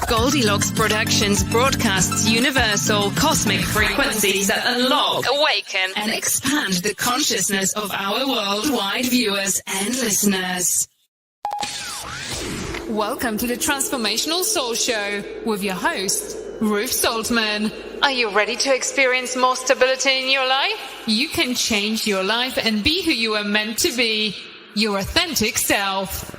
Goldylocks Productions broadcasts universal cosmic frequencies that unlock, awaken, and expand the consciousness of our worldwide viewers and listeners. Welcome to the Transformational Soul Show with your host, Ruth Soltman. Are you ready to experience more stability in your life? You can change your life and be who you are meant to be, your authentic self.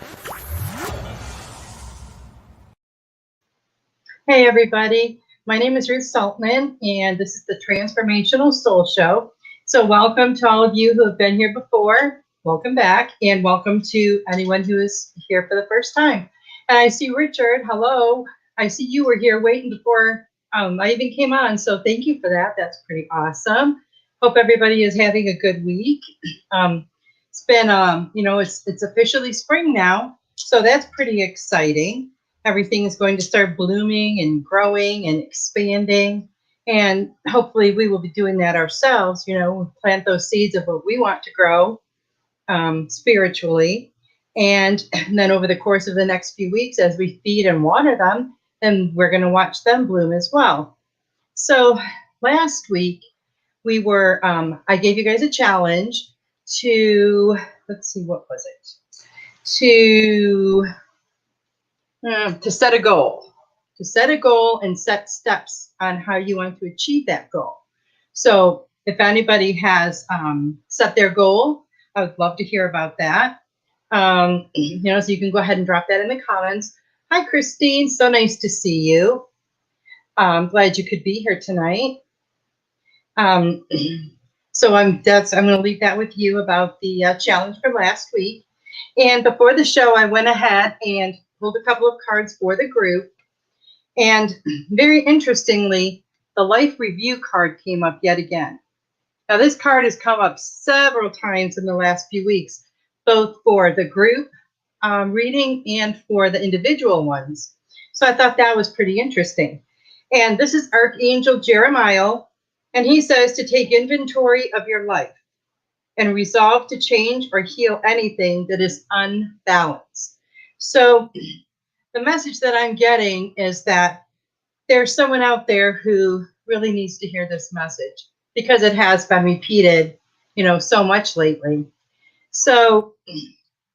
Hey everybody, my name is Ruth Soltman and this is the Transformational Soul Show. So welcome to all of you who have been here before, welcome back, and welcome to anyone who is here for the first time. And I see Richard, hello, I see you were here waiting before I even came on, so thank you for that, that's pretty awesome. Hope everybody is having a good week. It's been, it's officially spring now, so that's pretty exciting. Everything is going to start blooming and growing and expanding. And hopefully we will be doing that ourselves, plant those seeds of what we want to grow spiritually. And then over the course of the next few weeks, as we feed and water them, then we're going to watch them bloom as well. So last week we were, I gave you guys a challenge to, let's see, what was it? To set a goal, and set steps on how you want to achieve that goal. So if anybody has set their goal, I would love to hear about that. So you can go ahead and drop that in the comments. Hi, Christine. So nice to see you. I'm glad you could be here tonight. So I'm going to leave that with you about the challenge from last week. And before the show, I went ahead and pulled a couple of cards for the group. And very interestingly, the life review card came up yet again. Now this card has come up several times in the last few weeks, both for the group reading and for the individual ones. So I thought that was pretty interesting. And this is Archangel Jeremiah, and he says to take inventory of your life and resolve to change or heal anything that is unbalanced. So the message that I'm getting is that there's someone out there who really needs to hear this message because it has been repeated, so much lately. So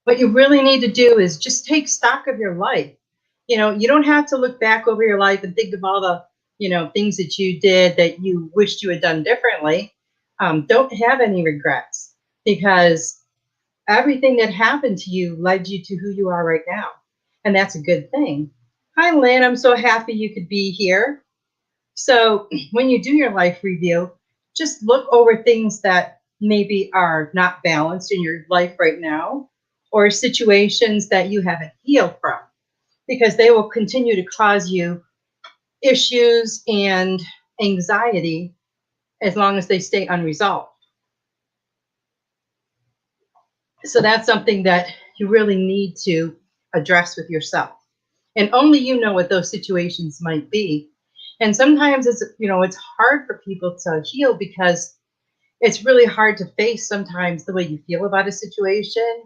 what you really need to do is just take stock of your life. You don't have to look back over your life and think of all the, things that you did that you wished you had done differently. Don't have any regrets because everything that happened to you led you to who you are right now. And that's a good thing. Hi, Lynn. I'm so happy you could be here. So when you do your life review, just look over things that maybe are not balanced in your life right now, or situations that you haven't healed from, because they will continue to cause you issues and anxiety as long as they stay unresolved. So that's something that you really need to address with yourself. And only you know what those situations might be. And sometimes it's hard for people to heal because it's really hard to face sometimes the way you feel about a situation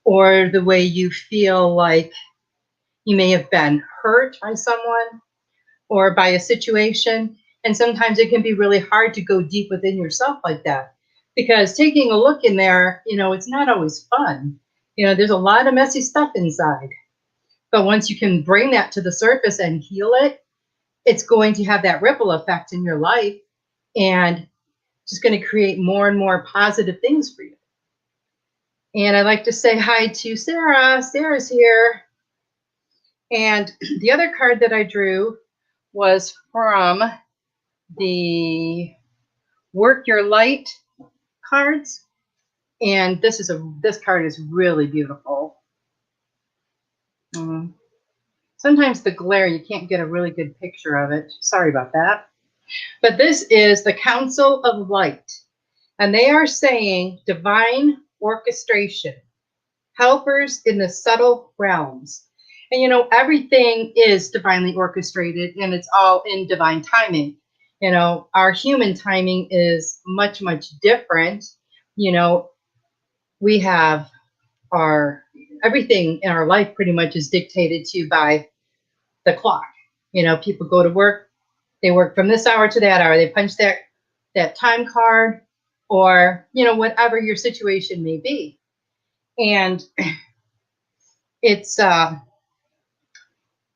or the way you feel like you may have been hurt by someone or by a situation. And sometimes it can be really hard to go deep within yourself like that because taking a look in there, it's not always fun. There's a lot of messy stuff inside. But once you can bring that to the surface and heal it, it's going to have that ripple effect in your life and just going to create more and more positive things for you. And I'd like to say hi to Sarah. Sarah's here. And the other card that I drew was from the Work Your Light cards. And this card is really beautiful. Sometimes the glare, you can't get a really good picture of it. Sorry about that. But this is the Council of Light. And they are saying divine orchestration, helpers in the subtle realms. And everything is divinely orchestrated and it's all in divine timing. Our human timing is much, much different. We have everything in our life pretty much is dictated to by the clock. People go to work, they work from this hour to that hour, they punch that time card, or, whatever your situation may be. And it's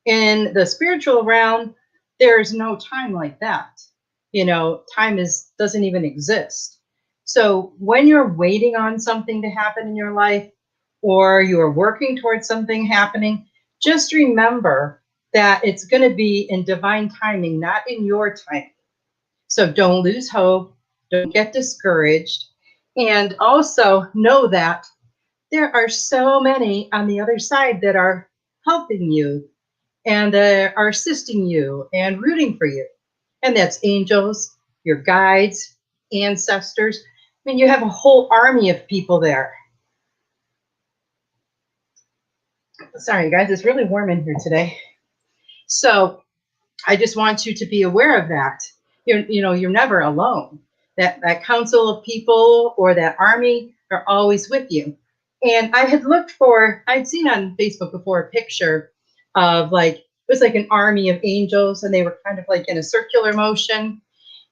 in the spiritual realm, there's no time like that. Time doesn't even exist. So when you're waiting on something to happen in your life, or you're working towards something happening, just remember that it's going to be in divine timing, not in your time. So don't lose hope, don't get discouraged, and also know that there are so many on the other side that are helping you and are assisting you and rooting for you. And that's angels, your guides, ancestors. I mean, you have a whole army of people there. Sorry, guys, it's really warm in here today. So I just want you to be aware of that. You're never alone. That council of people or that army are always with you. And I had I'd seen on Facebook before a picture of it was like an army of angels, and they were kind of like in a circular motion.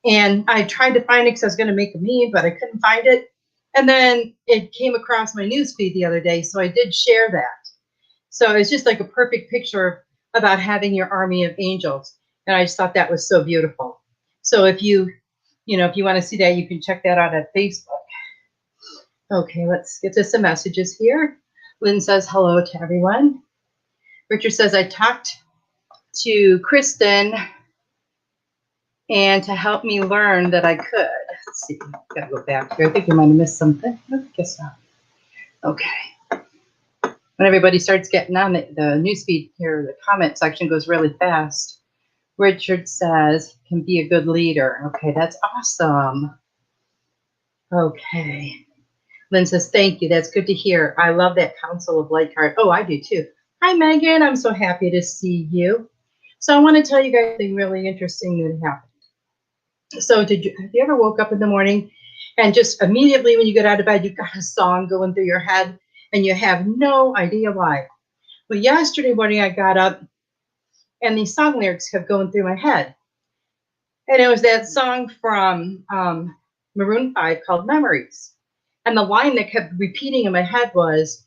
And I tried to find it because I was going to make a meme, but I couldn't find it. And then it came across my newsfeed the other day, so I did share that. So it's just like a perfect picture about having your army of angels. And I just thought that was so beautiful. So if you want to see that, you can check that out at Facebook. Okay, let's get to some messages here. Lynn says hello to everyone. Richard says, I talked to Kristen and to help me learn that I could. Let's see, gotta go back here. I think I might have missed something. I guess not. Okay. When everybody starts getting on the newsfeed here, the comment section goes really fast. Richard says, can be a good leader. Okay, that's awesome. Okay. Lynn says, thank you. That's good to hear. I love that Council of Light card. Oh, I do too. Hi, Megan. I'm so happy to see you. So I want to tell you guys something really interesting that happened. So have you ever woke up in the morning and just immediately when you get out of bed, you've got a song going through your head and you have no idea why? Well, yesterday morning I got up and these song lyrics kept going through my head. And it was that song from Maroon 5 called Memories. And the line that kept repeating in my head was,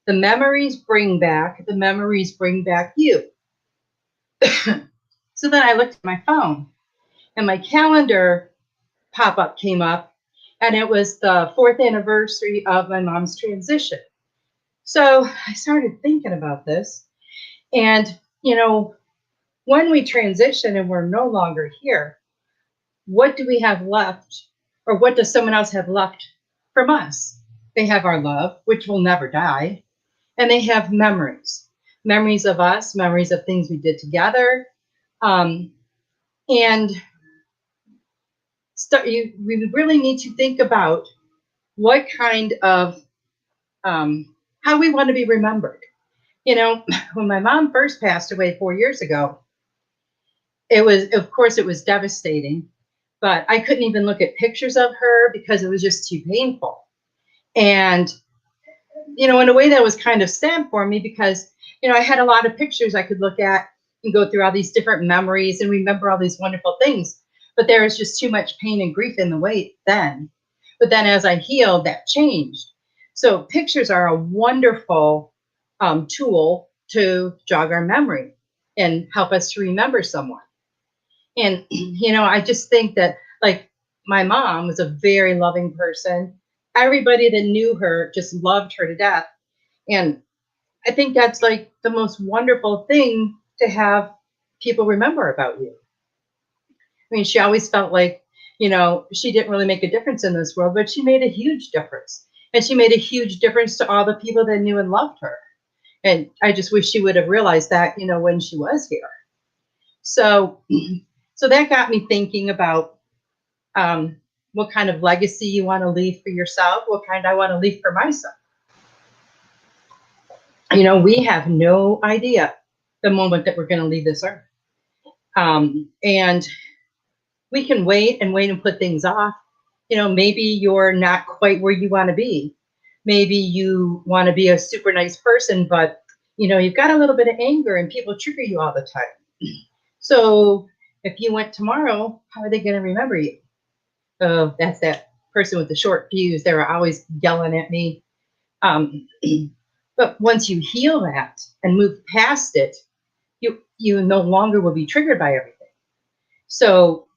the memories bring back you. So then I looked at my phone and my calendar pop-up came up, and it was the 4th anniversary of my mom's transition. So I started thinking about this, and when we transition and we're no longer here, what do we have left, or what does someone else have left from us? They have our love, which will never die, and they have memories of us, memories of things we did together, and we really need to think about what kind of how we want to be remembered. When my mom first passed away 4 years ago, it was devastating, but I couldn't even look at pictures of her because it was just too painful. And in a way that was kind of sad for me because I had a lot of pictures I could look at and go through all these different memories and remember all these wonderful things. But there was just too much pain and grief in the way then. But then as I healed, that changed. So pictures are a wonderful tool to jog our memory and help us to remember someone. And, I just think that my mom was a very loving person. Everybody that knew her just loved her to death. And I think that's the most wonderful thing to have people remember about you. I mean, she always felt she didn't really make a difference in this world, but she made a huge difference. And she made a huge difference to all the people that knew and loved her. And I just wish she would have realized that, when she was here. So that got me thinking about what kind of legacy you want to leave for yourself, what kind I want to leave for myself. We have no idea the moment that we're going to leave this earth. And we can wait and put things off. Maybe you're not quite where you want to be. Maybe you want to be a super nice person, but you've got a little bit of anger and people trigger you all the time. So if you went tomorrow, how are they going to remember you? Oh, that's that person with the short fuse. They were always yelling at me. Um, but once you heal that and move past it, you no longer will be triggered by everything. So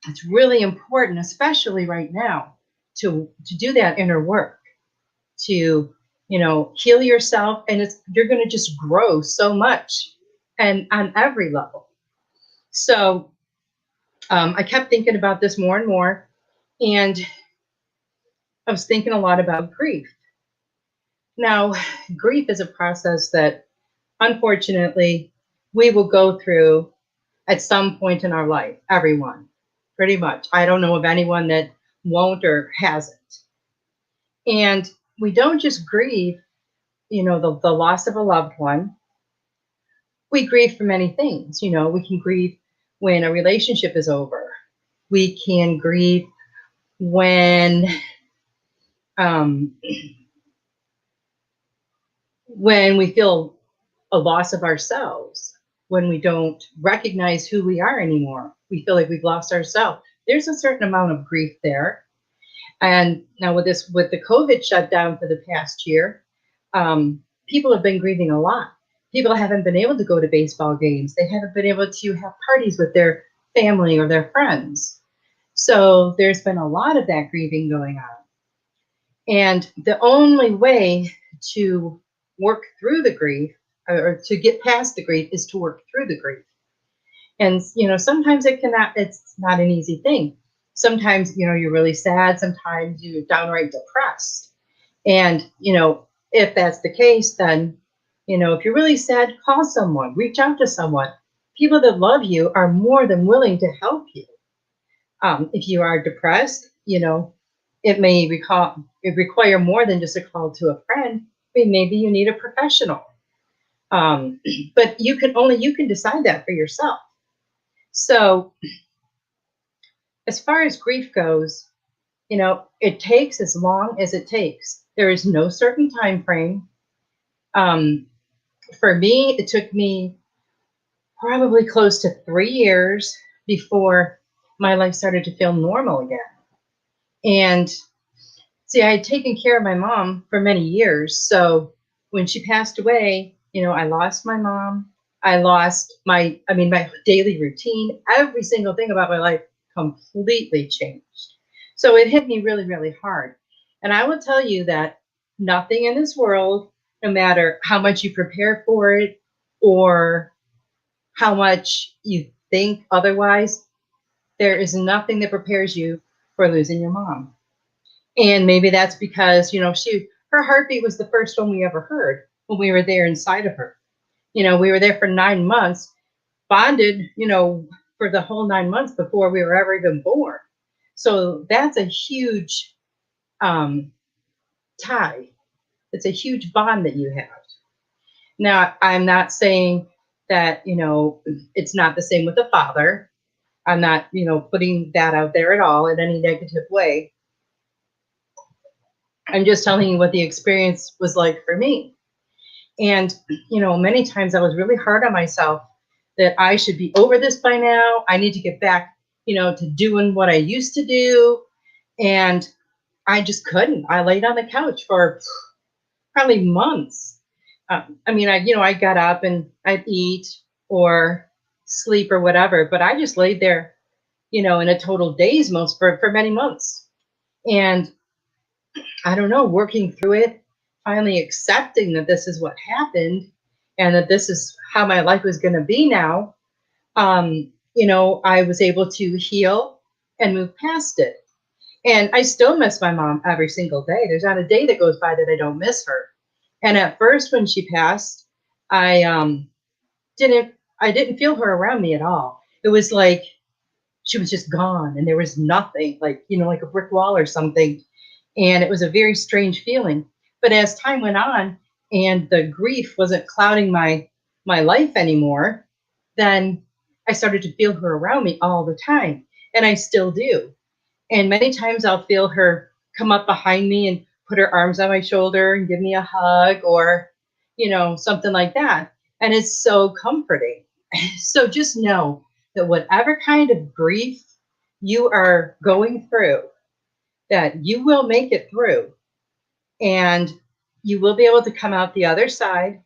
it's really important, especially right now, to do that inner work, to heal yourself, and you're going to just grow so much, and on every level. So I kept thinking about this more and more, and I was thinking a lot about grief. Now, grief is a process that, unfortunately, we will go through at some point in our life. Everyone, pretty much. I don't know of anyone that won't or hasn't. And we don't just grieve, the loss of a loved one. We grieve for many things. We can grieve when a relationship is over. We can grieve when um, when we feel a loss of ourselves, when we don't recognize who we are anymore. We feel like we've lost ourselves. There's a certain amount of grief there. And now with the COVID shutdown for the past year, people have been grieving a lot. People haven't been able to go to baseball games. They haven't been able to have parties with their family or their friends. So there's been a lot of that grieving going on. And the only way to work through the grief, or to get past the grief, is to work through the grief. And sometimes it's not an easy thing. Sometimes you're really sad, sometimes you're downright depressed. And if that's the case, then if you're really sad, call someone, reach out to someone. People that love you are more than willing to help you. If you are depressed, it may require more than just a call to a friend. I mean, maybe you need a professional. But you can decide that for yourself. So as far as grief goes, it takes as long as it takes. There is no certain time frame. For me, it took me probably close to 3 years before my life started to feel normal again. And see, I had taken care of my mom for many years. So when she passed away, I lost my mom. I lost my daily routine. Every single thing about my life completely changed. So it hit me really, really hard. And I will tell you that nothing in this world, no matter how much you prepare for it or how much you think otherwise, there is nothing that prepares you for losing your mom. And maybe that's because, her heartbeat was the first one we ever heard when we were there inside of her. We were there for 9 months, bonded, for the whole 9 months before we were ever even born. So that's a huge tie. It's a huge bond that you have. Now, I'm not saying that, it's not the same with the father. I'm not, putting that out there at all in any negative way. I'm just telling you what the experience was like for me. And, many times I was really hard on myself that I should be over this by now. I need to get back, to doing what I used to do. And I just couldn't. I laid on the couch for probably months. I got up and I'd eat or sleep or whatever, but I just laid there, in a total daze for many months. And I don't know, working through it, finally accepting that this is what happened and that this is how my life was going to be now. I was able to heal and move past it. And I still miss my mom every single day. There's not a day that goes by that I don't miss her. And at first, when she passed, I didn't feel her around me at all. It was like she was just gone and there was nothing, like a brick wall or something. And it was a very strange feeling. But as time went on and the grief wasn't clouding my life anymore, then I started to feel her around me all the time. And I still do. And many times I'll feel her come up behind me and put her arms on my shoulder and give me a hug or, something like that. And it's so comforting. So just know that whatever kind of grief you are going through, that you will make it through, and you will be able to come out the other side.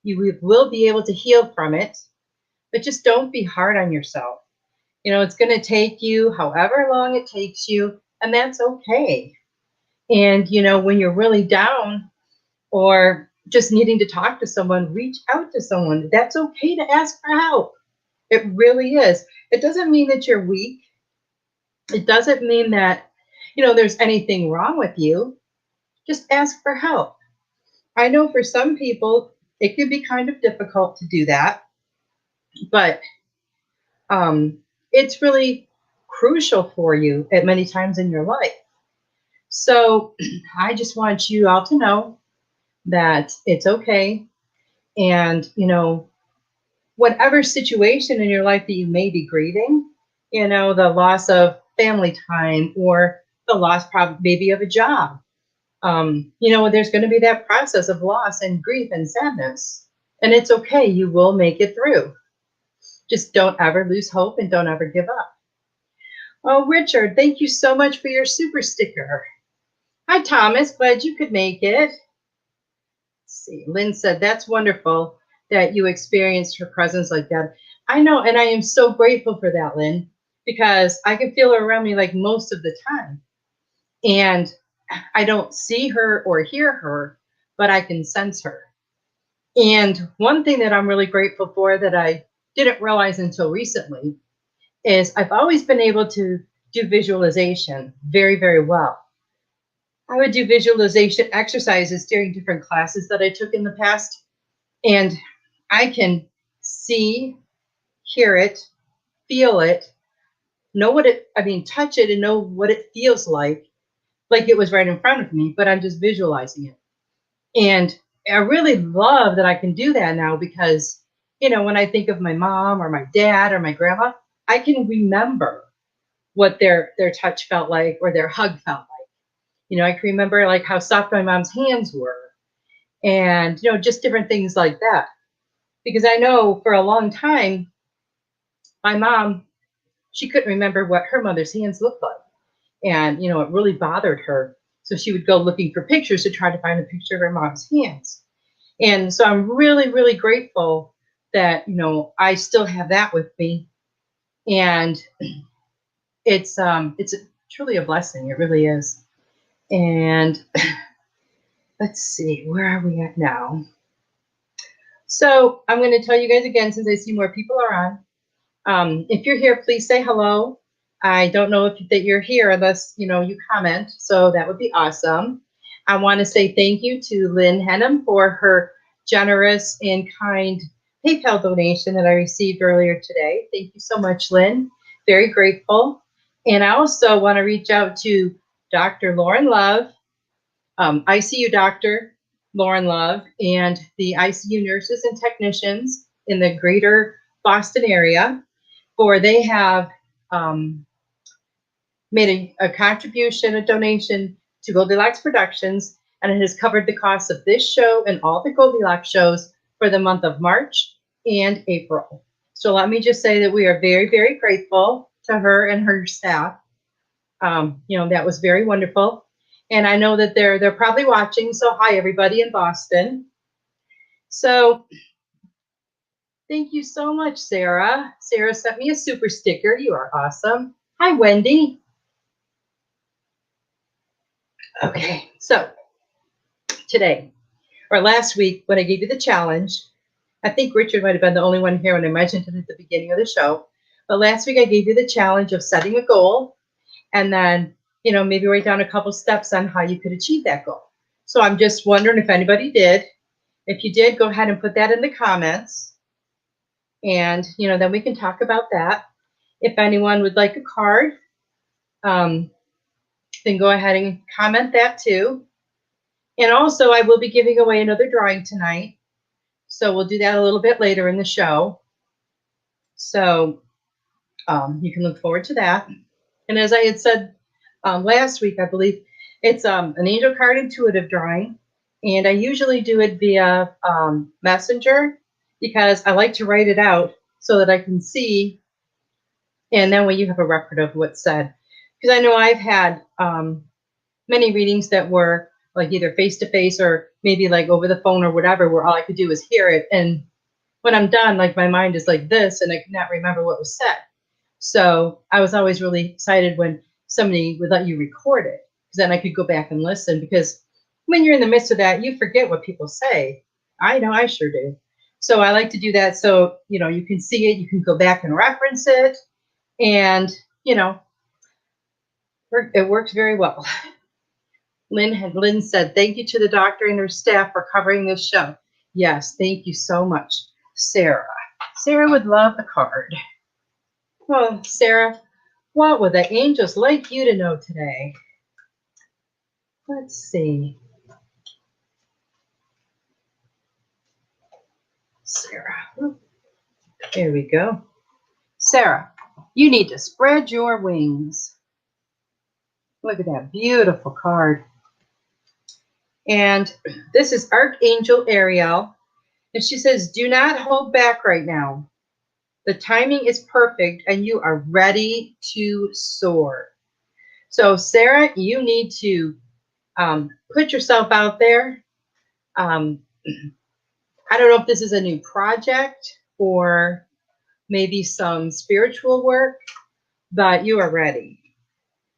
You will be able to heal from it, but just don't be hard on yourself. It's going to take you however long it takes you, and that's okay. And, when you're really down or just needing to talk to someone, reach out to someone. That's okay to ask for help. It really is. It doesn't mean that you're weak. It doesn't mean that, there's anything wrong with you. Just ask for help. I know for some people, it can be kind of difficult to do that, but it's really crucial for you at many times in your life. So I just want you all to know that it's okay. And, whatever situation in your life that you may be grieving, the loss of family time or the loss maybe of a job, there's going to be that process of loss and grief and sadness. And it's okay. You will make it through. Just don't ever lose hope and don't ever give up. Oh, Richard, thank you so much for your super sticker. Hi, Thomas. Glad you could make it. Let's see. Lynn said, that's wonderful that you experienced her presence like that. I know, and I am so grateful for that, Lynn, because I can feel her around me like most of the time. And I don't see her or hear her, but I can sense her. And one thing that I'm really grateful for that I didn't realize until recently is I've always been able to do visualization very, very well. I would do visualization exercises during different classes that I took in the past, and I can see, hear it, feel it, touch it and know what it feels like it was right in front of me, but I'm just visualizing it. And I really love that I can do that now because, when I think of my mom or my dad or my grandma, I can remember what their touch felt like or their hug felt like. I can remember like how soft my mom's hands were and, just different things like that. Because I know for a long time, my mom, she couldn't remember what her mother's hands looked like. And, it really bothered her. So she would go looking for pictures to try to find a picture of her mom's hands. And so I'm really, really grateful that, I still have that with me. And it's truly a blessing. It really is. And let's see, where are we at now? So I'm going to tell you guys again, since I see more people are on. If you're here, please say hello. I don't know that you're here unless, you comment. So that would be awesome. I want to say thank you to Lynn Henham for her generous and kind PayPal donation that I received earlier today. Thank you so much, Lynn. Very grateful. And I also want to reach out to Dr. Lauren Love, ICU Dr. Lauren Love, and the ICU nurses and technicians in the greater Boston area, for they have made a contribution, a donation to Goldylocks Productions, and it has covered the cost of this show and all the Goldylocks shows for the month of March and April. So let me just say that we are very, very grateful to her and her staff. That was very wonderful. And I know that they're probably watching. So hi, everybody in Boston. So thank you so much, Sarah. Sarah sent me a super sticker. You are awesome. Hi, Wendy. Okay, so today, or last week, when I gave you the challenge, I think Richard might have been the only one here when I mentioned it at the beginning of the show. But last week I gave you the challenge of setting a goal and then, maybe write down a couple steps on how you could achieve that goal. So I'm just wondering if anybody did. If you did, go ahead and put that in the comments. And, then we can talk about that. If anyone would like a card, then go ahead and comment that too. And also, I will be giving away another drawing tonight. So we'll do that a little bit later in the show. So you can look forward to that. And as I had said last week, I believe it's an angel card intuitive drawing. And I usually do it via Messenger because I like to write it out so that I can see. And that way you have a record of what's said. Because I know I've had many readings that were like either face-to-face or maybe like over the phone or whatever, where all I could do was hear it. And when I'm done, like my mind is like this and I cannot remember what was said. So I was always really excited when somebody would let you record it, because then I could go back and listen. Because when you're in the midst of that, you forget what people say. I know I sure do. So I like to do that so, you know, you can see it, you can go back and reference it. And, you know, it works very well. Lynn said, thank you to the doctor and her staff for covering this show. Yes, thank you so much, Sarah. Sarah would love a card. Well, Sarah, what would the angels like you to know today? Let's see. Sarah. There we go. Sarah, you need to spread your wings. Look at that beautiful card. And this is Archangel Ariel. And she says, do not hold back right now. The timing is perfect and you are ready to soar. So Sarah, you need to put yourself out there. I don't know if this is a new project or maybe some spiritual work, but you are ready.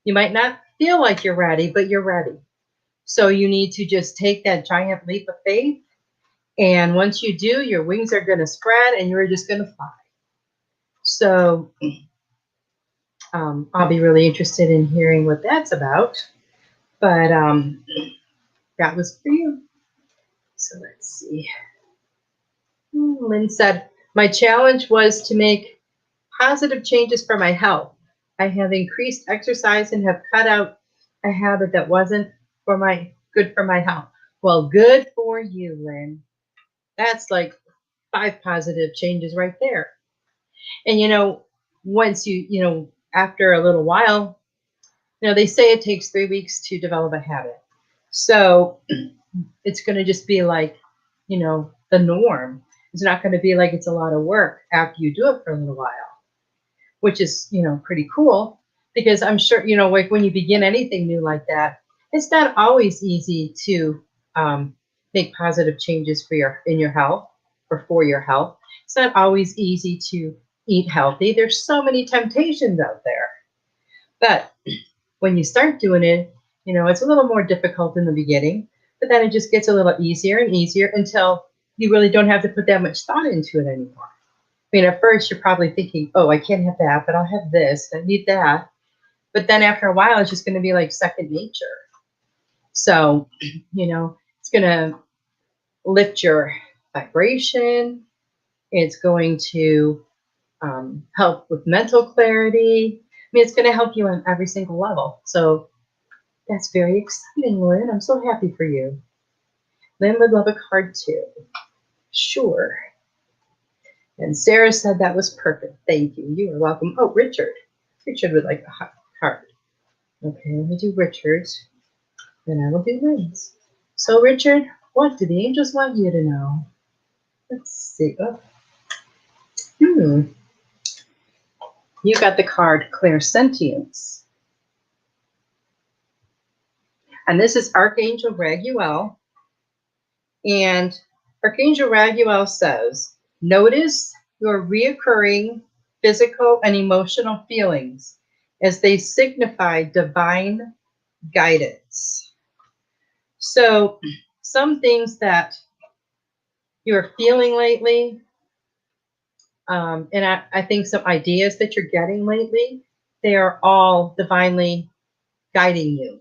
You might not feel like you're ready, but you're ready. So you need to just take that giant leap of faith. And once you do, your wings are going to spread and you're just going to fly. So I'll be really interested in hearing what that's about. But that was for you. So let's see. Lynn said, my challenge was to make positive changes for my health. I have increased exercise and have cut out a habit that wasn't good for my health. Well, good for you, Lynn. That's like 5 positive changes right there. And, you know, once after a little while, they say it takes 3 weeks to develop a habit. So it's going to just be like, the norm. It's not going to be like it's a lot of work after you do it for a little while, which is, pretty cool, because I'm sure, like when you begin anything new like that, it's not always easy to make positive changes in your health or for your health. It's not always easy to eat healthy. There's so many temptations out there. But when you start doing it, it's a little more difficult in the beginning, but then it just gets a little easier and easier until you really don't have to put that much thought into it anymore. I mean, at first you're probably thinking, oh, I can't have that, but I'll have this, I need that. But then after a while, it's just going to be like second nature. So, it's going to lift your vibration. It's going to help with mental clarity. I mean, it's going to help you on every single level. So that's very exciting, Lynn. I'm so happy for you. Lynn would love a card too. Sure. And Sarah said that was perfect. Thank you. You are welcome. Oh, Richard. Richard would like a card. Okay, let me do Richard's. Then I will do Lynn's. So, Richard, what do the angels want you to know? Let's see. Oh. You got the card Clairsentience. And this is Archangel Raguel. And Archangel Raguel says, notice your reoccurring physical and emotional feelings as they signify divine guidance. So some things that you're feeling lately, and I think some ideas that you're getting lately, they are all divinely guiding you.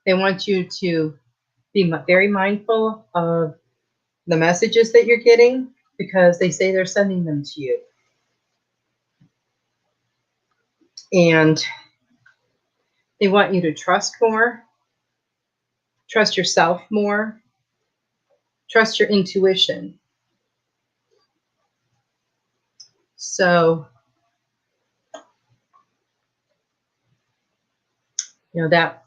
They want you to be very mindful of the messages that you're getting, because they say they're sending them to you. And they want you to trust more, trust yourself more, trust your intuition. So, that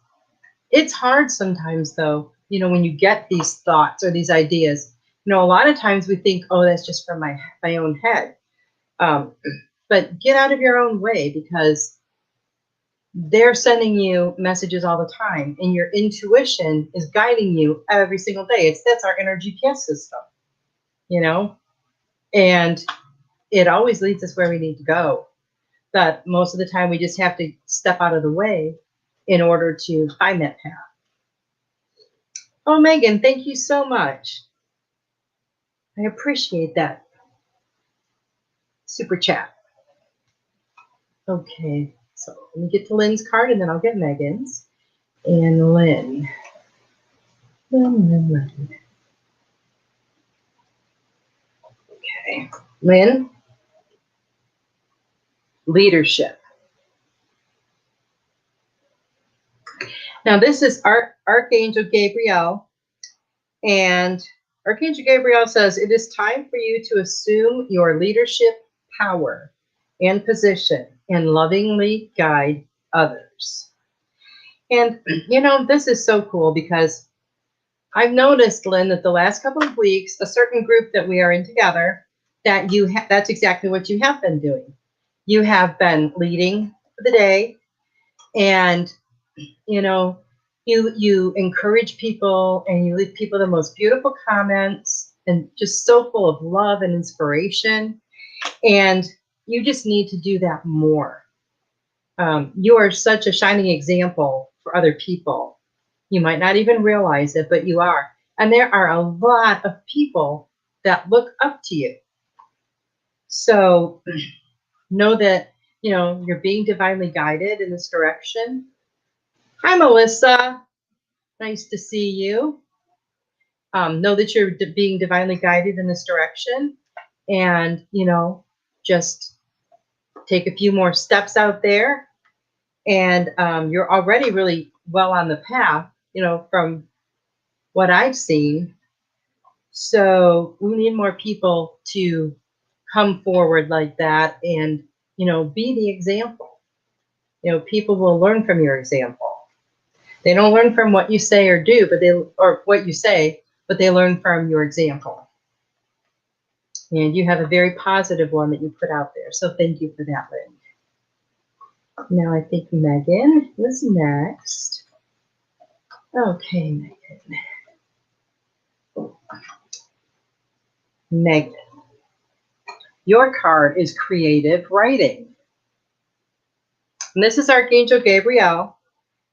it's hard sometimes, though, when you get these thoughts or these ideas, A lot of times we think, oh, that's just from my own head. But get out of your own way, because they're sending you messages all the time, and your intuition is guiding you every single day. That's our inner GPS system, and it always leads us where we need to go. But most of the time we just have to step out of the way in order to find that path. Oh, Megan, thank you so much. I appreciate that super chat. Okay, so let me get to Lynn's card, and then I'll get Megan's. And Lynn. Okay, Lynn, leadership. Now this is Archangel Gabriel, and Archangel Gabriel says, it is time for you to assume your leadership power and position and lovingly guide others. And, this is so cool, because I've noticed, Lynn, that the last couple of weeks, a certain group that we are in together, that that's exactly what you have been doing. You have been leading the day, and, you encourage people, and you leave people the most beautiful comments, and just so full of love and inspiration. And you just need to do that more. You are such a shining example for other people. You might not even realize it, but you are. And there are a lot of people that look up to you. So know that, you're being divinely guided in this direction. Hi, Melissa. Nice to see you. Know that you're being divinely guided in this direction. And, just take a few more steps out there. And you're already really well on the path, from what I've seen. So we need more people to come forward like that and, be the example. People will learn from your example. They don't learn from what you say or do, or what you say, but they learn from your example. And you have a very positive one that you put out there. So thank you for that, Lynn. Now I think Megan was next. Okay, Megan. Megan, your card is creative writing. And this is Archangel Gabriel,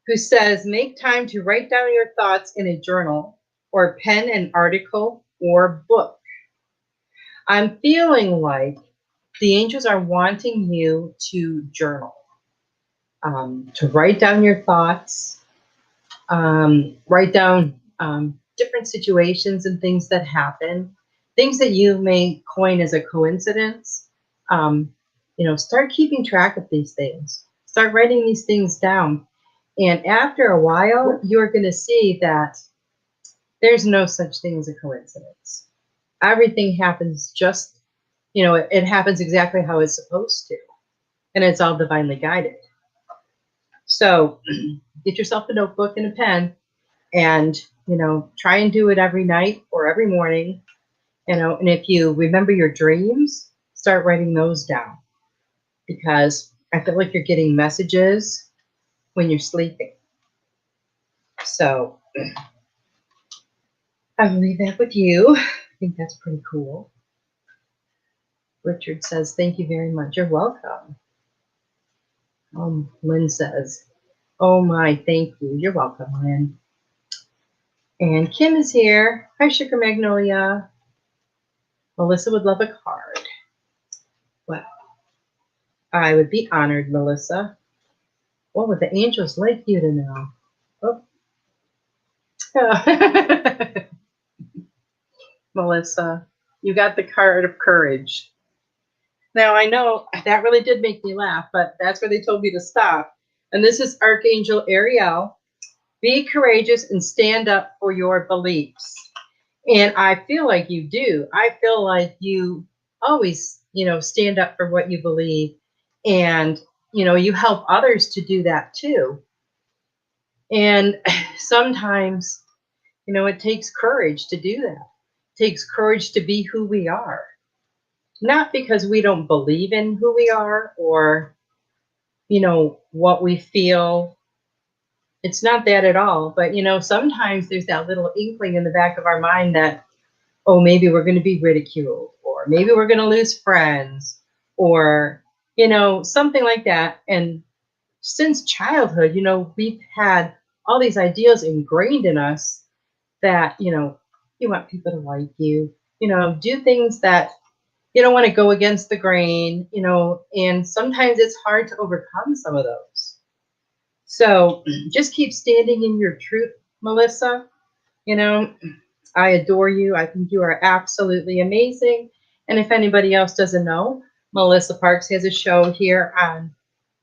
who says, make time to write down your thoughts in a journal, or pen an article or book. I'm feeling like the angels are wanting you to journal, to write down your thoughts, write down different situations and things that happen, things that you may coin as a coincidence. Start keeping track of these things. Start writing these things down. And after a while, you're going to see that there's no such thing as a coincidence. Everything happens just, it happens exactly how it's supposed to. And it's all divinely guided. So get yourself a notebook and a pen, and, try and do it every night or every morning. And if you remember your dreams, start writing those down, because I feel like you're getting messages when you're sleeping. So I'll leave that with you. I think that's pretty cool. Richard says, thank you very much. You're welcome. Lynn says, oh my, thank you. You're welcome, Lynn. And Kim is here. Hi, Sugar Magnolia. Melissa would love a card. Well, I would be honored, Melissa. What would the angels like you to know? Oh. Melissa, you got the card of courage. Now, I know that really did make me laugh, but that's where they told me to stop. And this is Archangel Ariel. Be courageous and stand up for your beliefs. And I feel like you do. I feel like you always, stand up for what you believe. And, you help others to do that too. And sometimes, it takes courage to do that. takes courage to be who we are. Not because we don't believe in who we are or, what we feel. It's not that at all. But, sometimes there's that little inkling in the back of our mind that, oh, maybe we're going to be ridiculed, or maybe we're going to lose friends, or, something like that. And since childhood, we've had all these ideas ingrained in us that, you want people to like you, do things that you don't want to go against the grain, and sometimes it's hard to overcome some of those. So just keep standing in your truth, Melissa. I adore you. I think you are absolutely amazing. And if anybody else doesn't know, Melissa Parks has a show here on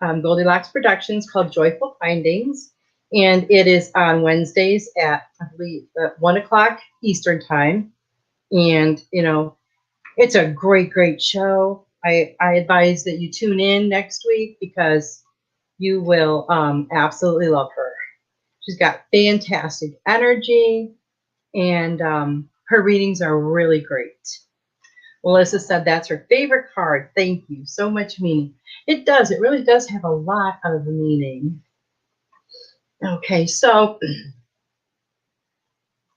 Goldylocks Productions called Joyful Findings. And it is on Wednesdays at, I believe, 1 o'clock Eastern time. And, it's a great, great show. I advise that you tune in next week because you will absolutely love her. She's got fantastic energy, and her readings are really great. Melissa said that's her favorite card. Thank you. So much meaning. It does. It really does have a lot of meaning. Okay, so if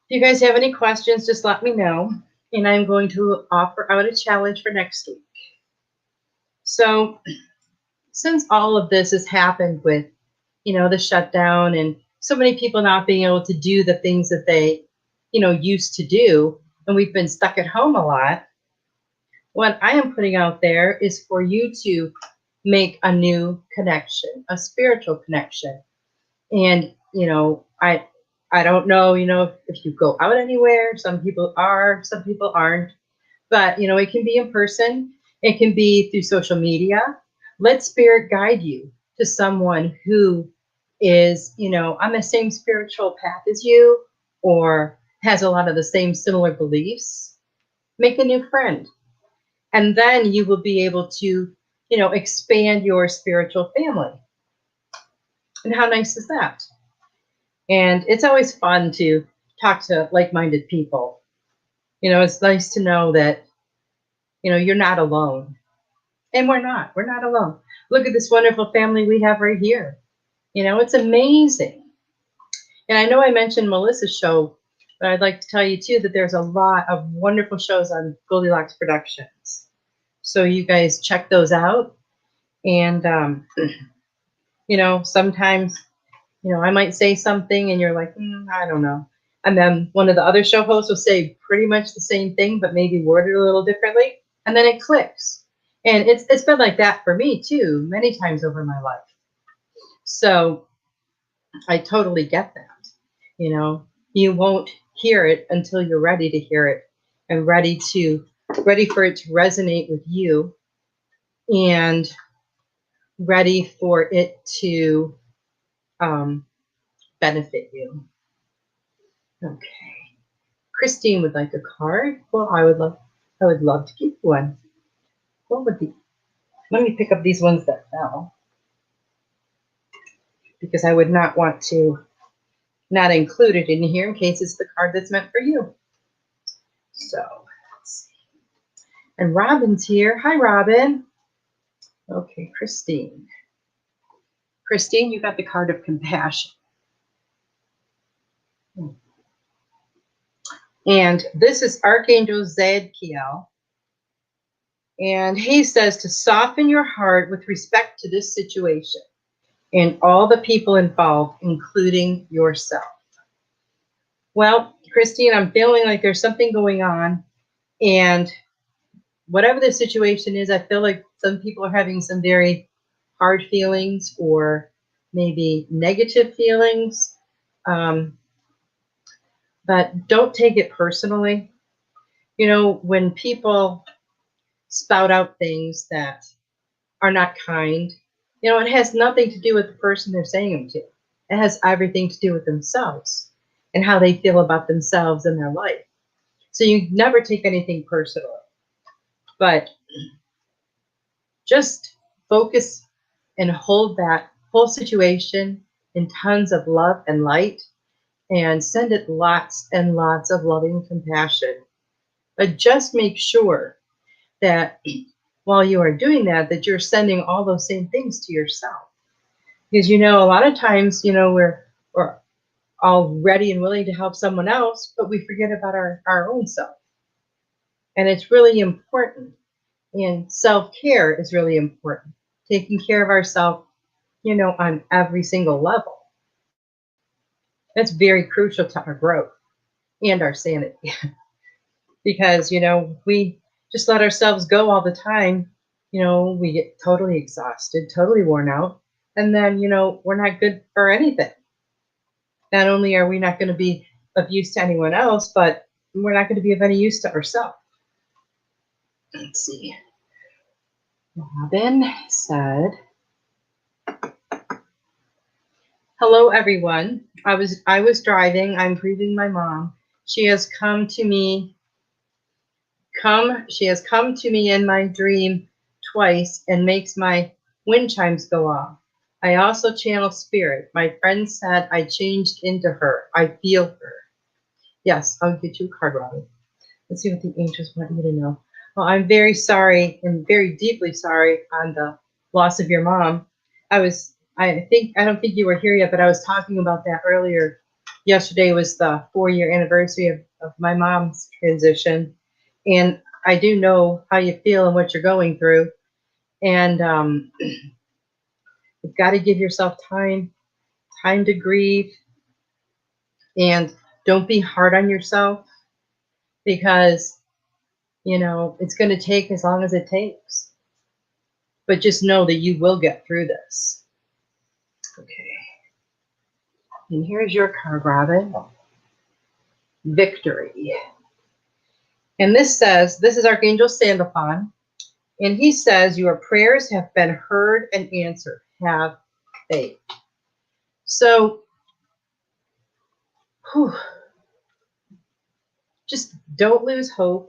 you guys have any questions, just let me know. And I'm going to offer out a challenge for next week. So since all of this has happened with, the shutdown and so many people not being able to do the things that they, used to do, and we've been stuck at home a lot, what I am putting out there is for you to make a new connection, a spiritual connection. And, I don't know, if you go out anywhere. Some people are, some people aren't. But, it can be in person. It can be through social media. Let spirit guide you to someone who is, on the same spiritual path as you, or has a lot of the same similar beliefs. Make a new friend. And then you will be able to, expand your spiritual family. And how nice is that? And it's always fun to talk to like-minded people. It's nice to know that, you're not alone. And we're not alone. Look at this wonderful family we have right here. It's amazing. And I know I mentioned Melissa's show, but I'd like to tell you too that there's a lot of wonderful shows on Goldylocks Productions. So you guys check those out. And, sometimes, I might say something and you're like, I don't know. And then one of the other show hosts will say pretty much the same thing, but maybe worded a little differently. And then it clicks. And it's been like that for me too, many times over my life. So I totally get that. You won't hear it until you're ready to hear it and ready for it to resonate with you and ready for it to benefit you. Okay. Christine would like a card. Well, I would love to keep one. What would be? Let me pick up these ones that fell, because I would not want to not include it in here in case it's the card that's meant for you. So let's see. And Robin's here. Hi, Robin. Okay, Christine. Christine, you got the card of compassion. And this is Archangel Zadkiel. And he says to soften your heart with respect to this situation and all the people involved, including yourself. Well, Christine, I'm feeling like there's something going on. And whatever the situation is, I feel like some people are having some very hard feelings or maybe negative feelings. But don't take it personally. When people spout out things that are not kind, it has nothing to do with the person they're saying them to. It has everything to do with themselves and how they feel about themselves and their life. So you never take anything personally. But just focus and hold that whole situation in tons of love and light, and send it lots and lots of loving compassion But just make sure that while you are doing that, that you're sending all those same things to yourself. Because, a lot of times, we're all ready and willing to help someone else, but we forget about our own self. And it's really important. And self-care is really important. Taking care of ourselves, on every single level. That's very crucial to our growth and our sanity. Because, we just let ourselves go all the time. We get totally exhausted, totally worn out. And then, we're not good for anything. Not only are we not going to be of use to anyone else, but we're not going to be of any use to ourselves. Let's see. Robin said, "Hello, everyone. I was driving. I'm grieving my mom. She has come to me in my dream twice and makes my wind chimes go off. I also channel spirit. My friend said I changed into her. I feel her." Yes, I'll get you a card, Robin. Let's see what the angels want you to know. Well, I'm very sorry and very deeply sorry on the loss of your mom. I don't think you were here yet, but I was talking about that earlier. Yesterday was the 4-year anniversary of my mom's transition. And I do know how you feel and what you're going through. And you've got to give yourself time to grieve. And don't be hard on yourself, because, it's going to take as long as it takes. But just know that you will get through this. Okay. And here's your card, Robin. Victory. And this is Archangel Sandalphon. And he says, your prayers have been heard and answered. Have faith. So, just don't lose hope.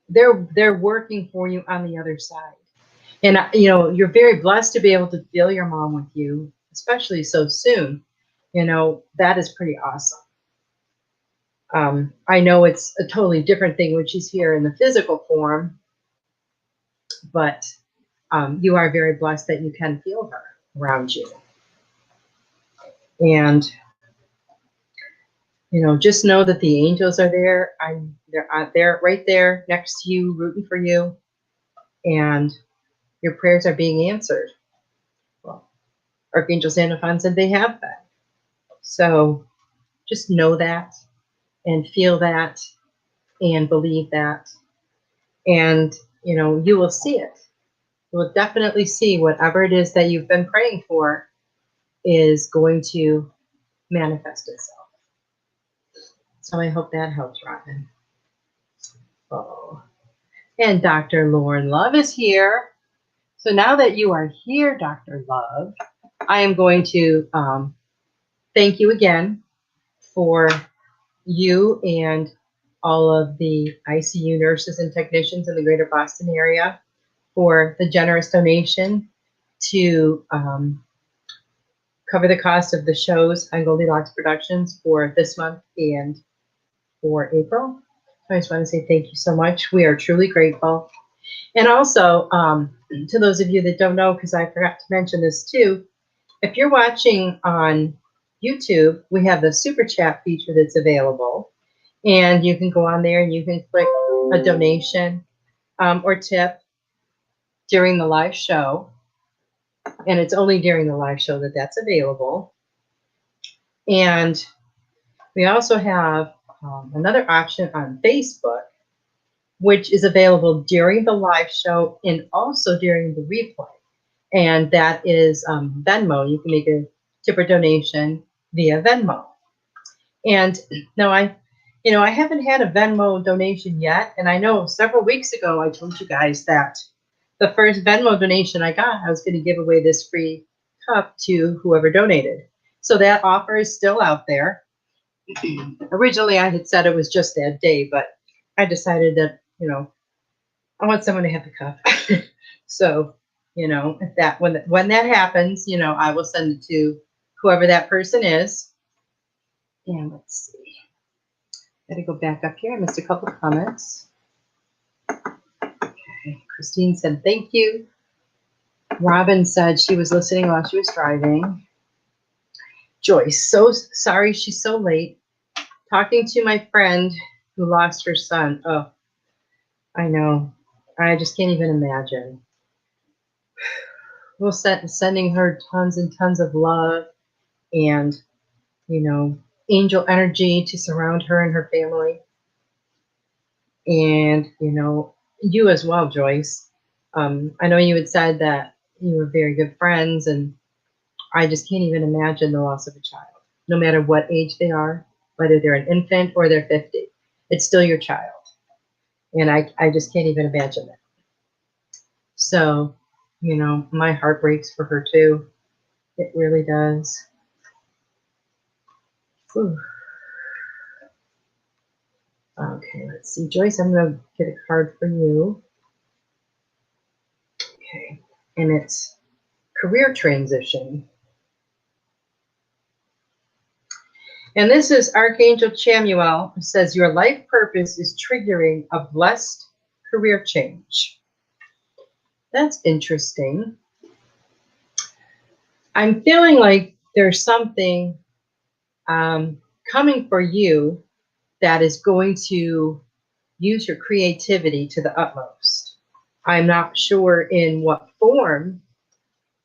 They're working for you on the other side. And, you're very blessed to be able to feel your mom with you, especially so soon. That is pretty awesome. I know it's a totally different thing when she's here in the physical form, but you are very blessed that you can feel her around you. And, just know that the angels are there. They're right there next to you, rooting for you. And your prayers are being answered. Well, Archangel Sandalphon said they have that. So just know that and feel that and believe that. And, you will see it. You will definitely see whatever it is that you've been praying for is going to manifest itself. So I hope that helps, Robin. Oh. And Dr. Lauren Love is here. So now that you are here, Dr. Love, I am going to thank you again for you and all of the ICU nurses and technicians in the greater Boston area for the generous donation to cover the cost of the shows on Goldylocks Productions for this month and for April. I just want to say thank you so much. We are truly grateful. And also, to those of you that don't know, because I forgot to mention this too, if you're watching on YouTube, we have the super chat feature that's available. And you can go on there and you can click a donation or tip during the live show. And it's only during the live show that that's available. And we also have another option on Facebook, which is available during the live show and also during the replay. And that is Venmo. You can make a tip or donation via Venmo. And now I haven't had a Venmo donation yet. And I know several weeks ago, I told you guys that the first Venmo donation I got, I was going to give away this free cup to whoever donated. So that offer is still out there. Originally, I had said it was just that day, but I decided that, I want someone to have the cup. So, if that when that happens, I will send it to whoever that person is. And let's see. Gotta go back up here. I missed a couple of comments. Okay. Christine said, thank you. Robin said she was listening while she was driving. Joyce, so sorry she's so late. Talking to my friend who lost her son. Oh, I know. I just can't even imagine. We'll sending her tons and tons of love and, angel energy to surround her and her family. And, you as well, Joyce. I know you had said that you were very good friends, and I just can't even imagine the loss of a child, no matter what age they are, whether they're an infant or they're 50. It's still your child. And I just can't even imagine it. So, my heart breaks for her too. It really does. Whew. Okay, let's see. Joyce, I'm going to get a card for you. Okay, and it's career transition. And this is Archangel Jeremiah, who says, your life purpose is triggering a blessed career change. That's interesting. I'm feeling like there's something coming for you that is going to use your creativity to the utmost. I'm not sure in what form,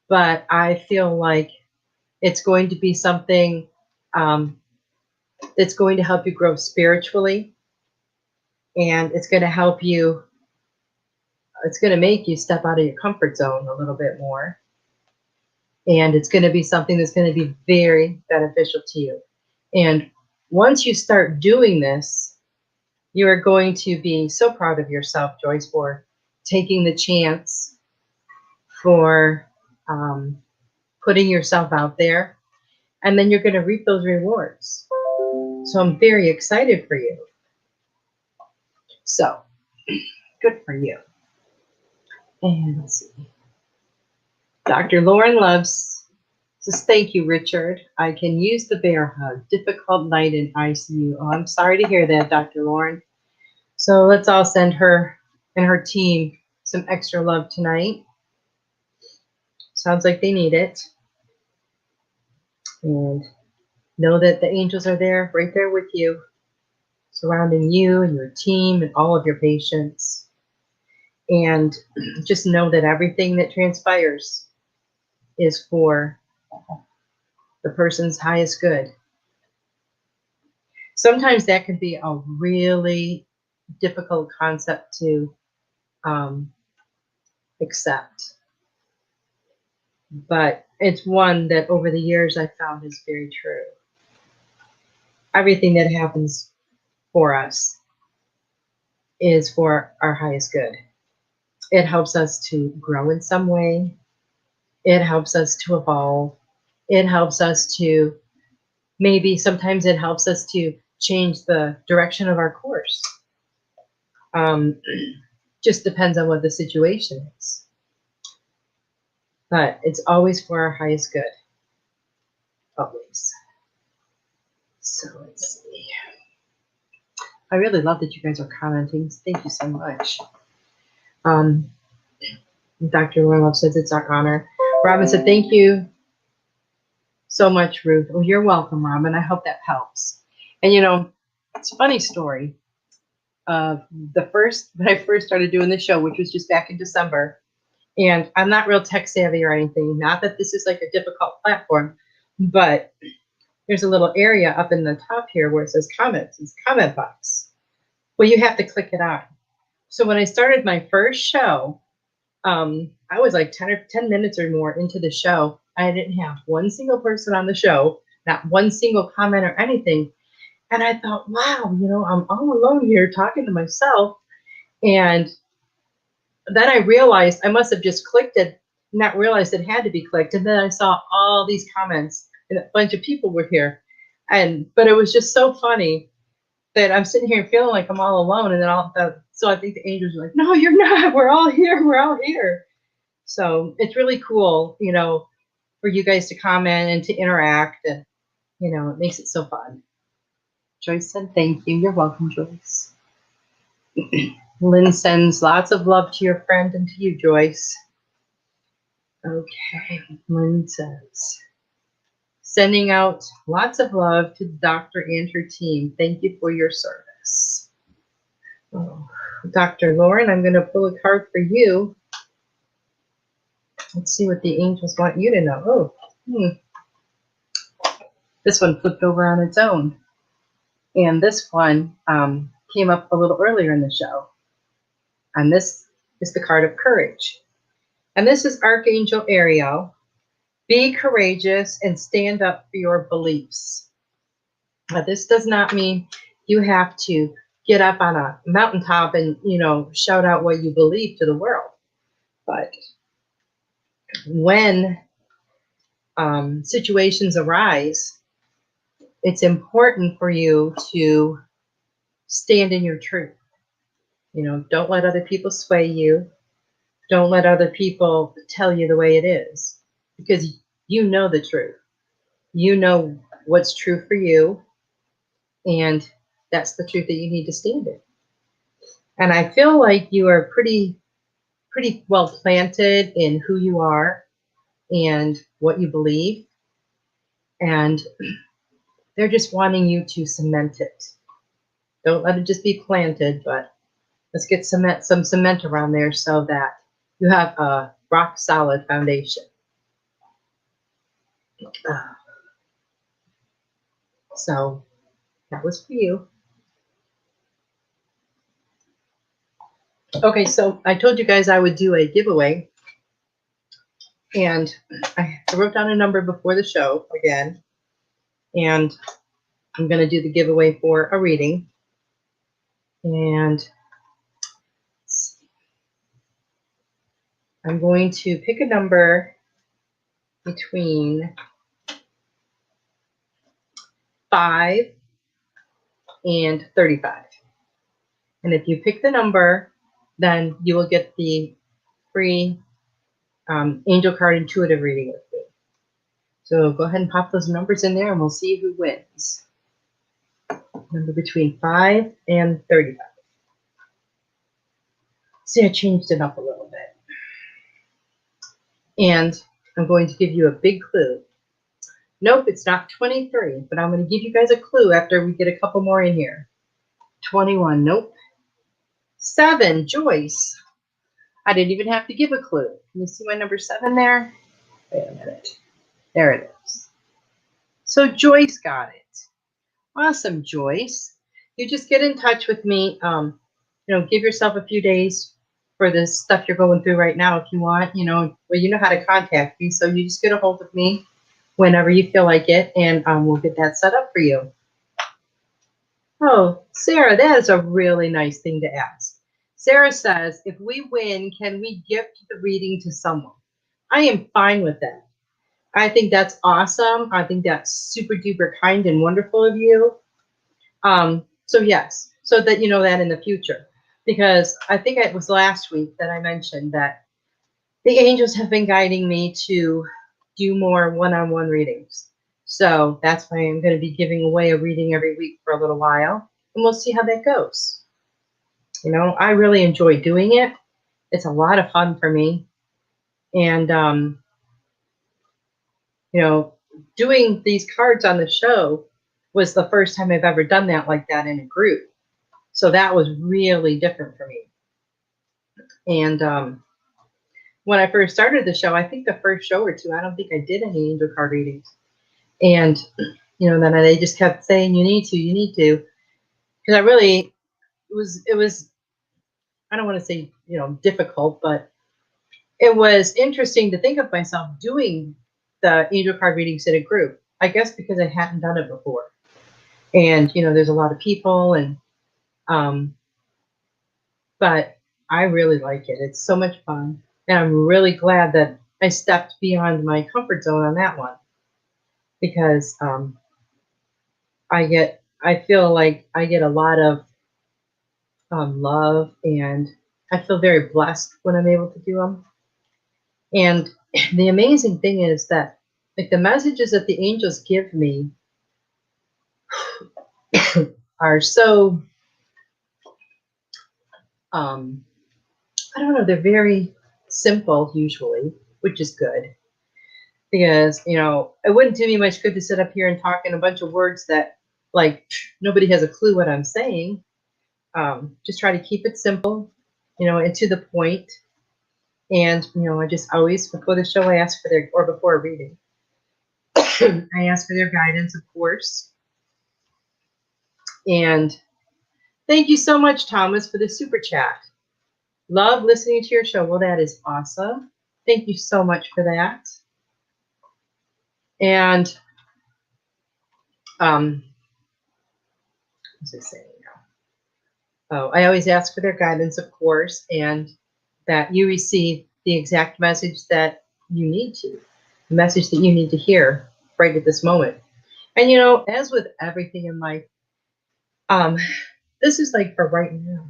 but I feel like it's going to be something that's going to help you grow spiritually, and it's going to help you, it's going to make you step out of your comfort zone a little bit more. And it's going to be something that's going to be very beneficial to you. And once you start doing this, you are going to be so proud of yourself, Joyce, for taking the chance, for putting yourself out there, and then you're going to reap those rewards. So I'm very excited for you. So good for you. And let's see. Dr. Lauren Loves says, thank you, Richard. I can use the bear hug. Difficult night in ICU. Oh, I'm sorry to hear that, Dr. Lauren. So let's all send her and her team some extra love tonight. Sounds like they need it. And know that the angels are there, right there with you, surrounding you and your team and all of your patients. And just know that everything that transpires is for the person's highest good. Sometimes that can be a really difficult concept to accept. But it's one that over the years I found is very true. Everything that happens for us is for our highest good. It helps us to grow in some way. It helps us to evolve. It helps us to, maybe sometimes it helps us to change the direction of our course. Just depends on what the situation is. But it's always for our highest good. Always. So let's see. I really love that you guys are commenting. Thank you so much. Dr. Love says it's our honor. Robin said, thank you so much, Ruth. Oh, you're welcome, Robin. I hope that helps. And it's a funny story. When I first started doing the show, which was just back in December, and I'm not real tech savvy or anything. Not that this is like a difficult platform, but there's a little area up in the top here where it says comments. It's comment box. Well, you have to click it on. So when I started my first show, I was like 10 minutes or more into the show. I didn't have one single person on the show, not one single comment or anything. And I thought, wow, I'm all alone here talking to myself. And then I realized I must have just clicked it, not realized it had to be clicked. And then I saw all these comments and a bunch of people were here. But it was just so funny that I'm sitting here feeling like I'm all alone. And then so I think the angels are like, no, you're not. We're all here. We're all here. So it's really cool, for you guys to comment and to interact. And, it makes it so fun. Joyce said thank you. You're welcome, Joyce. Lynn sends lots of love to your friend and to you, Joyce. Okay, Lynn says, sending out lots of love to the doctor and her team. Thank you for your service. Oh, Dr. Lauren, I'm going to pull a card for you. Let's see what the angels want you to know. This one flipped over on its own. And this one came up a little earlier in the show. And this is the card of courage. And this is Archangel Ariel. Be courageous and stand up for your beliefs. Now, this does not mean you have to get up on a mountaintop and, shout out what you believe to the world. But when situations arise, it's important for you to stand in your truth. Don't let other people sway you. Don't let other people tell you the way it is, because you know the truth. You know what's true for you, and that's the truth that you need to stand in. And I feel like you are pretty well planted in who you are and what you believe, and they're just wanting you to cement it. Don't let it just be planted, but let's get some cement around there so that you have a rock solid foundation. So that was for you. Okay, so I told you guys I would do a giveaway, and I wrote down a number before the show again, and I'm going to do the giveaway for a reading. And I'm going to pick a number between 5 and 35. And if you pick the number, then you will get the free angel card intuitive reading with me. So go ahead and pop those numbers in there and we'll see who wins. Number between 5 and 35. See, I changed it up a little bit. And I'm going to give you a big clue. Nope, it's not 23, but I'm going to give you guys a clue after we get a couple more in here. 21, nope. 7, Joyce. I didn't even have to give a clue. Can you see my number 7 there? Wait a minute. There it is. So Joyce got it. Awesome, Joyce. You just get in touch with me. Give yourself a few days for the stuff you're going through right now if you want. You know how to contact me. So you just get a hold of me whenever you feel like it, and we'll get that set up for you. Oh, Sarah, that is a really nice thing to ask. Sarah says, if we win, can we gift the reading to someone? I am fine with that. I think that's awesome. I think that's super duper kind and wonderful of you. So yes, so that you know that in the future, because I think it was last week that I mentioned that the angels have been guiding me to do more one-on-one readings. So that's why I'm going to be giving away a reading every week for a little while, and we'll see how that goes. I really enjoy doing it. It's a lot of fun for me. And, doing these cards on the show was the first time I've ever done that like that in a group. So that was really different for me. And when I first started the show, I think the first show or two, I don't think I did any angel card readings. And, then they just kept saying, you need to. Because it was, I don't want to say, difficult, but it was interesting to think of myself doing the angel card readings in a group. I guess because I hadn't done it before. And, there's a lot of people and, but I really like it. It's so much fun. And I'm really glad that I stepped beyond my comfort zone on that one, because I feel like I get a lot of love, and I feel very blessed when I'm able to do them. And the amazing thing is that, like, the messages that the angels give me, are so, I don't know, they're very simple usually, which is good. Because, it wouldn't do me much good to sit up here and talk in a bunch of words that, like, nobody has a clue what I'm saying. Just try to keep it simple, and to the point. And, I just always, before the show, I ask for or before a reading, I ask for their guidance, of course. And thank you so much, Thomas, for the super chat. Love listening to your show. Well, that is awesome. Thank you so much for that. And, what was I saying now? Oh, I always ask for their guidance, of course, and that you receive the exact message that you need to, the message that you need to hear right at this moment. And, as with everything in life, this is like for right now.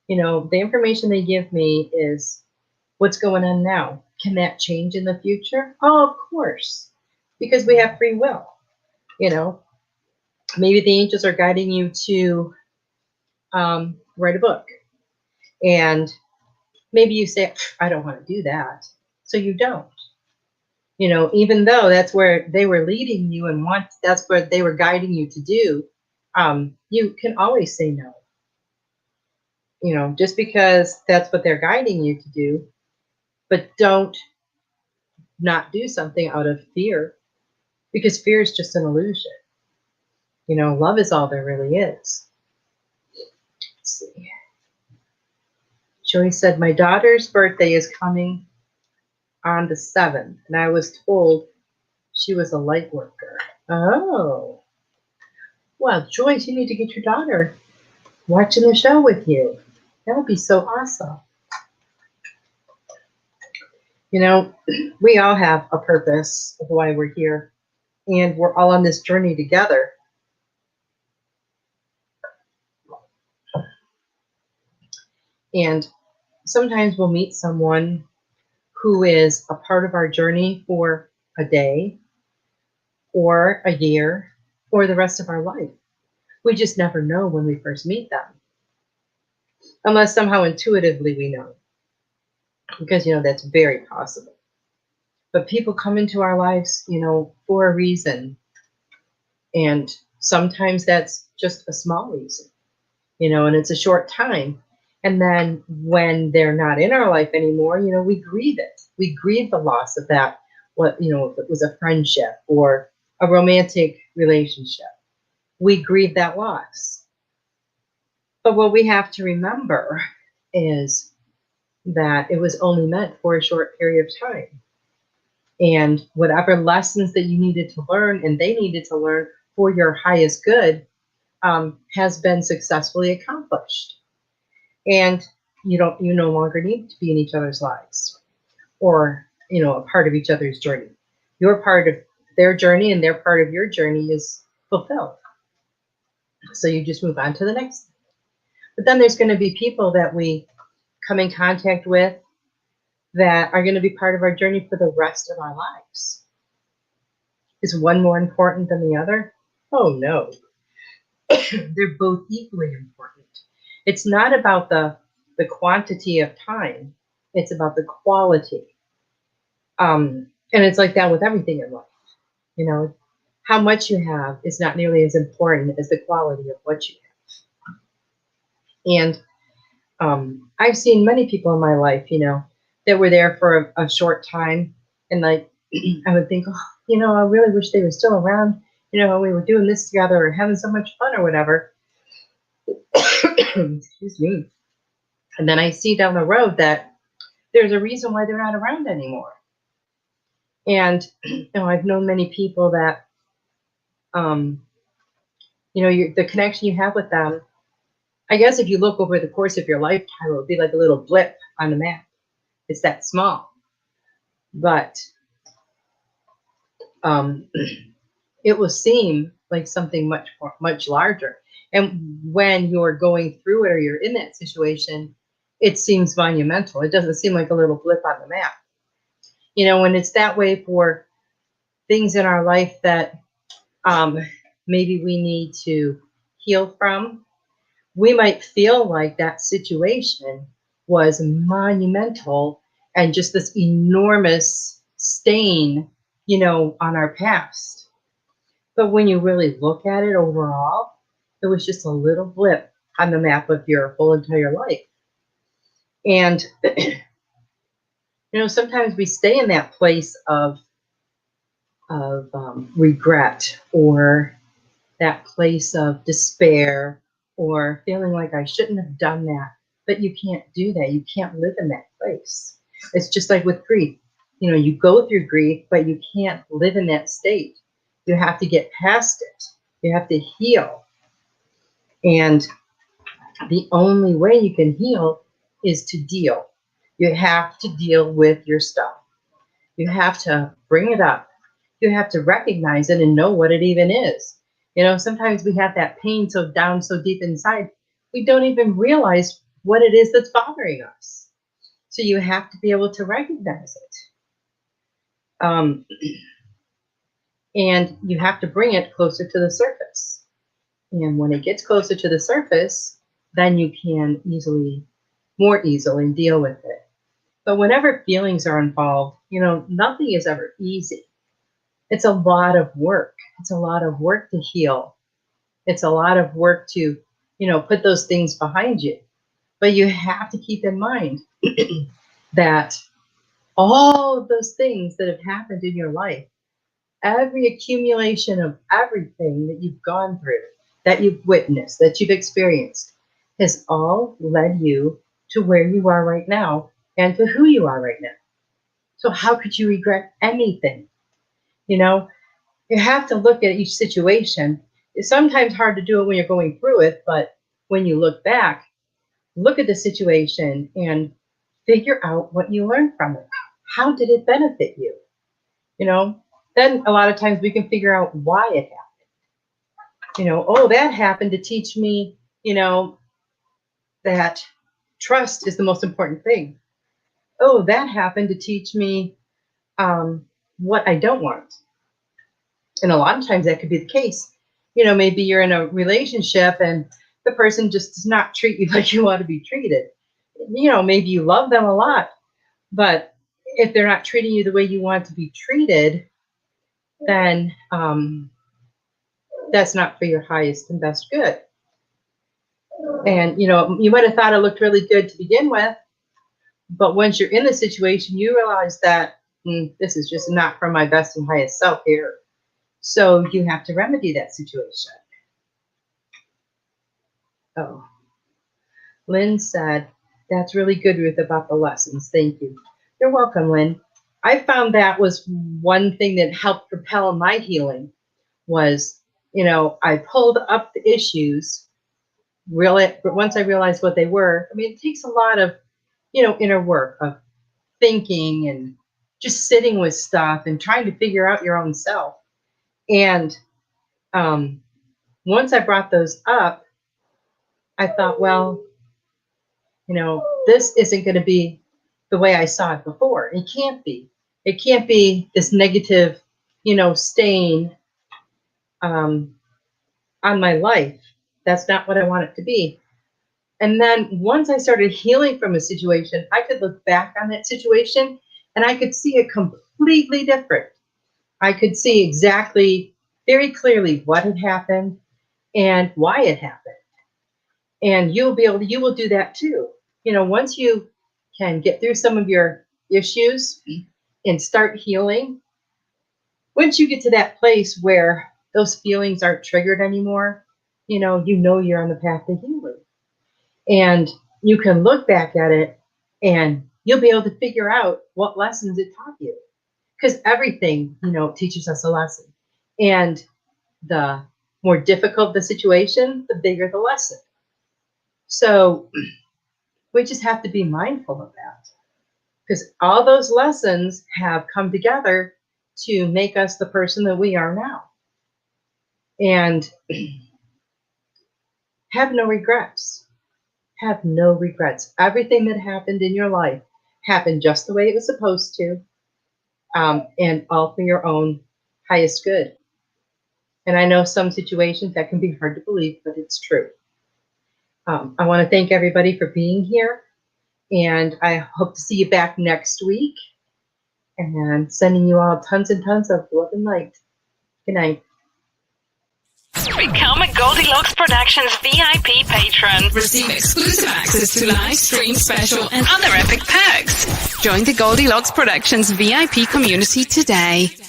The information they give me is what's going on now. Can that change in the future? Oh, of course, because we have free will. Maybe the angels are guiding you to write a book. And maybe you say, I don't want to do that. So you don't. Even though that's where they were leading you and that's what they were guiding you to do, you can always say no. Just because that's what they're guiding you to do, but don't not do something out of fear, because fear is just an illusion. Love is all there really is. Let's see. Joy said, my daughter's birthday is coming on the 7th, and I was told she was a light worker. Oh. Well, Joyce, you need to get your daughter watching the show with you. That would be so awesome. We all have a purpose of why we're here, and we're all on this journey together. And sometimes we'll meet someone who is a part of our journey for a day or a year or the rest of our life. We just never know when we first meet them, unless somehow intuitively we know, because, that's very possible. But people come into our lives, for a reason. And sometimes that's just a small reason, and it's a short time. And then when they're not in our life anymore, we grieve it. We grieve the loss of that, if it was a friendship or a romantic relationship, we grieve that loss. But what we have to remember is that it was only meant for a short period of time. And whatever lessons that you needed to learn and they needed to learn for your highest good has been successfully accomplished. And you no longer need to be in each other's lives or, a part of each other's journey. Your part of their journey and their part of your journey is fulfilled. So you just move on to the next thing. But then there's going to be people that we come in contact with that are going to be part of our journey for the rest of our lives. Is one more important than the other? Oh, no. They're both equally important. It's not about the quantity of time. It's about the quality. And it's like that with everything in life. How much you have is not nearly as important as the quality of what you have. And I've seen many people in my life, that were there for a short time. And like, I would think, I really wish they were still around. We were doing this together or having so much fun or whatever. Excuse me. And then I see down the road that there's a reason why they're not around anymore. And, I've known many people that, the connection you have with them, I guess if you look over the course of your lifetime, it would be like a little blip on the map. It's that small. But it will seem like something much larger. And when you're going through it or you're in that situation, it seems monumental. It doesn't seem like a little blip on the map. When it's that way for things in our life that maybe we need to heal from, we might feel like that situation was monumental and just this enormous stain, on our past. But when you really look at it overall, it was just a little blip on the map of your whole entire life. And, sometimes we stay in that place of regret, or that place of despair, or feeling like I shouldn't have done that. But you can't do that. You can't live in that place. It's just like with grief. You go through grief, but you can't live in that state. You have to get past it. You have to heal. And the only way you can heal is to deal. You have to deal with your stuff. You have to bring it up. You have to recognize it and know what it even is. Sometimes we have that pain so deep inside, we don't even realize what it is that's bothering us. So you have to be able to recognize it. And you have to bring it closer to the surface. And when it gets closer to the surface, then you can more easily deal with it. But whenever feelings are involved, nothing is ever easy. It's a lot of work. It's a lot of work to heal. It's a lot of work to, put those things behind you. But you have to keep in mind that all of those things that have happened in your life, every accumulation of everything that you've gone through, that you've witnessed, that you've experienced, has all led you to where you are right now and to who you are right now. So how could you regret anything? You have to look at each situation. It's sometimes hard to do it when you're going through it, but when you look back, look at the situation and figure out what you learned from it. How did it benefit you? Then a lot of times we can figure out why it happened. Oh, that happened to teach me, that trust is the most important thing. Oh, that happened to teach me what I don't want. And a lot of times that could be the case. Maybe you're in a relationship and the person just does not treat you like you want to be treated. Maybe you love them a lot, but if they're not treating you the way you want to be treated, then that's not for your highest and best good. And, you might have thought it looked really good to begin with, but once you're in the situation, you realize that this is just not for my best and highest self here. So you have to remedy that situation. Oh, Lynn said, that's really good, Ruth, about the lessons. Thank you. You're welcome, Lynn. I found that was one thing that helped propel my healing was, I pulled up the issues, but once I realized what they were, it takes a lot of, inner work of thinking and just sitting with stuff and trying to figure out your own self. And once I brought those up, I thought, well, this isn't going to be the way I saw it before. It can't be. It can't be this negative, stain on my life. That's not what I want it to be. And then once I started healing from a situation, I could look back on that situation and I could see it completely different. I could see exactly, very clearly what had happened and why it happened. And you will do that too. Once you can get through some of your issues and start healing, once you get to that place where those feelings aren't triggered anymore, you're on the path to healing. And you can look back at it and you'll be able to figure out what lessons it taught you. Because everything, teaches us a lesson. And the more difficult the situation, the bigger the lesson. So we just have to be mindful of that. Because all those lessons have come together to make us the person that we are now. And have no regrets. Have no regrets. Everything that happened in your life happened just the way it was supposed to, and all for your own highest good. And I know some situations that can be hard to believe, but it's true. I want to thank everybody for being here. And I hope to see you back next week. And sending you all tons and tons of love and light. Good night. Become a Goldylocks Productions VIP patron. Receive exclusive access to live stream special and other epic perks. Join the Goldylocks Productions VIP community today.